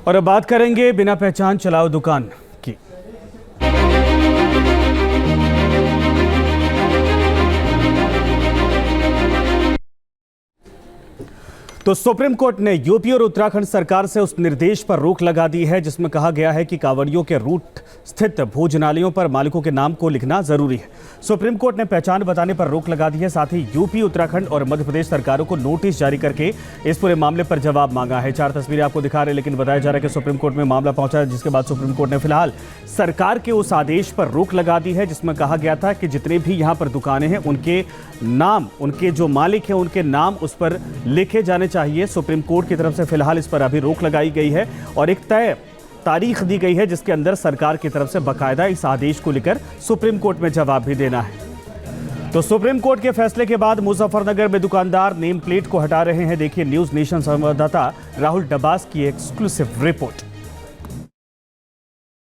और अब बात करेंगे बिना पहचान चलाओ दुकान की। तो सुप्रीम कोर्ट ने यूपी और उत्तराखंड सरकार से उस निर्देश पर रोक लगा दी है जिसमें कहा गया है कि कांवड़ियों के रूट स्थित भोजनालयों पर मालिकों के नाम को लिखना जरूरी है। सुप्रीम कोर्ट ने पहचान बताने पर रोक लगा दी है। साथ ही यूपी, उत्तराखंड और मध्य प्रदेश सरकारों को नोटिस जारी करके इस पूरे मामले पर जवाब मांगा है। 4 तस्वीरें आपको दिखा रहे हैं, लेकिन बताया जा रहा है कि सुप्रीम कोर्ट में मामला पहुंचा है, जिसके बाद सुप्रीम कोर्ट ने फिलहाल सरकार के उस आदेश पर रोक लगा दी है जिसमें कहा गया था कि जितने भी यहाँ पर दुकानें हैं उनके नाम, उनके जो मालिक हैं उनके नाम उस पर लिखे जाने चाहिए। सुप्रीम कोर्ट की तरफ से फिलहाल इस पर अभी रोक लगाई गई है और एक तय तारीख दी गई है जिसके अंदर सरकार की तरफ से बाकायदा इस आदेश को लेकर सुप्रीम कोर्ट में जवाब भी देना है। तो सुप्रीम कोर्ट के फैसले के बाद मुजफ्फरनगर में दुकानदार नेम प्लेट को हटा रहे हैं। देखिए न्यूज नेशन संवाददाता राहुल डबास की एक्सक्लूसिव रिपोर्ट।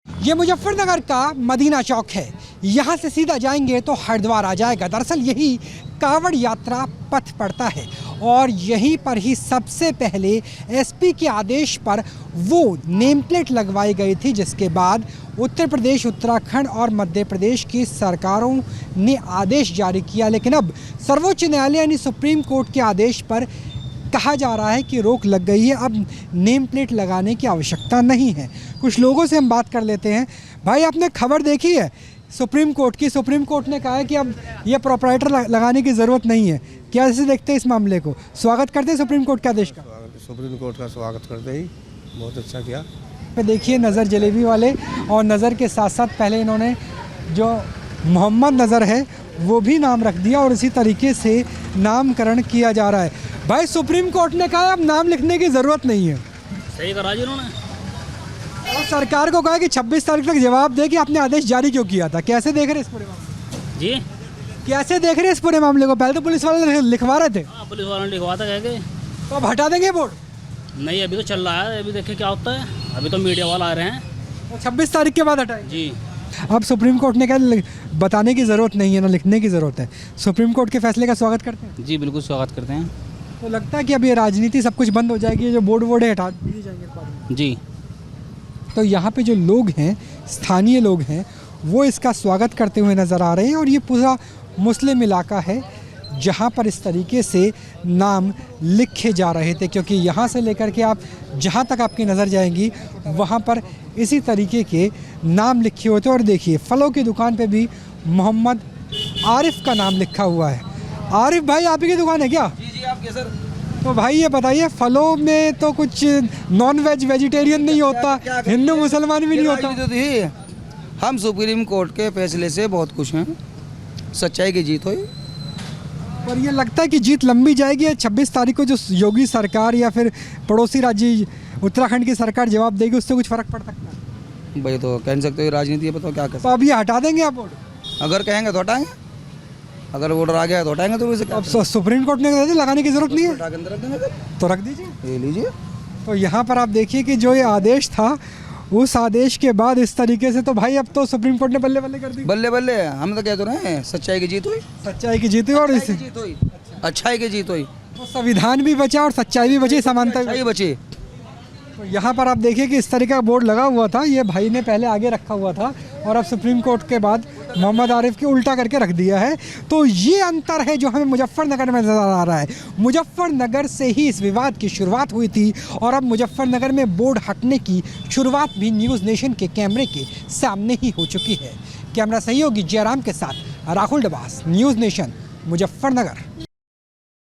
ये मुजफ्फरनगर का मदीना चौक है। यहाँ से सीधा जाएंगे तो हरिद्वार आ जाएगा। दरअसल यही कांवड़ यात्रा पथ पड़ता है और यहीं पर ही सबसे पहले एसपी के आदेश पर वो नेम प्लेट लगवाई गई थी, जिसके बाद उत्तर प्रदेश, उत्तराखंड और मध्य प्रदेश की सरकारों ने आदेश जारी किया। लेकिन अब सर्वोच्च न्यायालय यानी सुप्रीम कोर्ट के आदेश पर कहा जा रहा है कि रोक लग गई है, अब नेम प्लेट लगाने की आवश्यकता नहीं है। कुछ लोगों से हम बात कर लेते हैं। भाई, आपने खबर देखी है सुप्रीम कोर्ट की? सुप्रीम कोर्ट ने कहा है कि अब ये प्रोप्राइटर लगाने की ज़रूरत नहीं है। क्या ऐसे देखते हैं इस मामले को? स्वागत करते हैं सुप्रीम कोर्ट के आदेश का? सुप्रीम कोर्ट का स्वागत करते ही बहुत अच्छा किया। देखिए नज़र जलेबी वाले, और नज़र के साथ साथ पहले इन्होंने जो मोहम्मद नज़र है वो भी नाम रख दिया और इसी तरीके से नामकरण किया जा रहा है। भाई, सुप्रीम कोर्ट ने कहा अब नाम लिखने की ज़रूरत नहीं है। सही करा जी उन्होंने। और सरकार को कहा कि 26 तारीख तक जवाब दे कि आपने आदेश जारी क्यों किया था। कैसे देख रहे इस पूरे मामले जी? कैसे देख रहे इस पूरे मामले को? पहले तो पुलिस वाले लिखवा रहे थे। हाँ, पुलिस वालों ने लिखवा था, कह के तो अब हटा देंगे बोर्ड? नहीं, अभी तो चल रहा है, अभी देखें क्या होता है। अभी तो मीडिया वाला आ रहे हैं। तो 26 तारीख के बाद हटाएंगे जी। अब सुप्रीम कोर्ट ने कहा बताने की ज़रूरत नहीं है, ना लिखने की ज़रूरत है। सुप्रीम कोर्ट के फैसले का स्वागत करते हैं? जी बिल्कुल स्वागत करते हैं। तो लगता है कि अब ये राजनीति सब कुछ बंद हो जाएगी, जो बोर्ड है हटा दिए जाएंगे जी। तो यहाँ पे जो लोग हैं, स्थानीय लोग हैं, वो इसका स्वागत करते हुए नज़र आ रहे हैं। और ये पूरा मुस्लिम इलाका है जहाँ पर इस तरीके से नाम लिखे जा रहे थे, क्योंकि यहाँ से लेकर के आप जहाँ तक आपकी नज़र जाएंगी वहाँ पर इसी तरीके के नाम लिखे होते हैं। और देखिए फलों की दुकान पे भी मोहम्मद आरिफ का नाम लिखा हुआ है। आरिफ भाई, आप ही की दुकान है क्या? जी जी, आपके सर। तो भाई ये बताइए, फलों में तो कुछ नॉन वेज, वेजिटेरियन नहीं होता, हिंदू मुसलमान भी नहीं होता। तो थी, हम सुप्रीम कोर्ट के फैसले से बहुत खुश हैं। सच्चाई की जीत हुई। पर ये लगता है कि जीत लंबी जाएगी। 26 तारीख को जो योगी सरकार या फिर पड़ोसी राज्य उत्तराखंड की सरकार जवाब देगी, उससे कुछ फर्क पड़ सकता है? भाई तो कह नहीं सकते, राजनीति है, बताओ क्या कर। तो अब ये हटा देंगे आप बोर्ड? अगर कहेंगे तो हटाएंगे, अगर ऑर्डर आ गया तो हटाएंगे। तो वैसे अब सुप्रीम कोर्ट ने कहा लगाने की जरूरत नहीं है, हटा के अंदर रख देंगे फिर। तो रख दीजिए, ले लीजिए। तो यहाँ पर आप देखिए कि जो ये आदेश था, उस आदेश के बाद इस तरीके से तो भाई अब तो सुप्रीम कोर्ट ने बल्ले बल्ले कर दी। बल्ले बल्ले, हम तो कह तो रहे हैं सच्चाई की जीत हुई। सच्चाई की जीत हुई और इसे जीत हुई, अच्छाई की जीत हुई। तो संविधान भी बचा और सच्चाई भी बची, समानता भी अच्छाई बची। तो यहाँ पर आप देखिए कि इस तरीके का बोर्ड लगा हुआ था, ये भाई ने पहले आगे रखा हुआ था और अब सुप्रीम कोर्ट के बाद मोहम्मद आरिफ के उल्टा करके रख दिया है। तो ये अंतर है जो हमें मुजफ्फरनगर में नज़र आ रहा है। मुजफ्फरनगर से ही इस विवाद की शुरुआत हुई थी और अब मुजफ्फरनगर में बोर्ड हटने की शुरुआत भी न्यूज़ नेशन के कैमरे के सामने ही हो चुकी है। कैमरा सहयोगी जयराम के साथ राहुल डबास, न्यूज़ नेशन, मुजफ्फरनगर।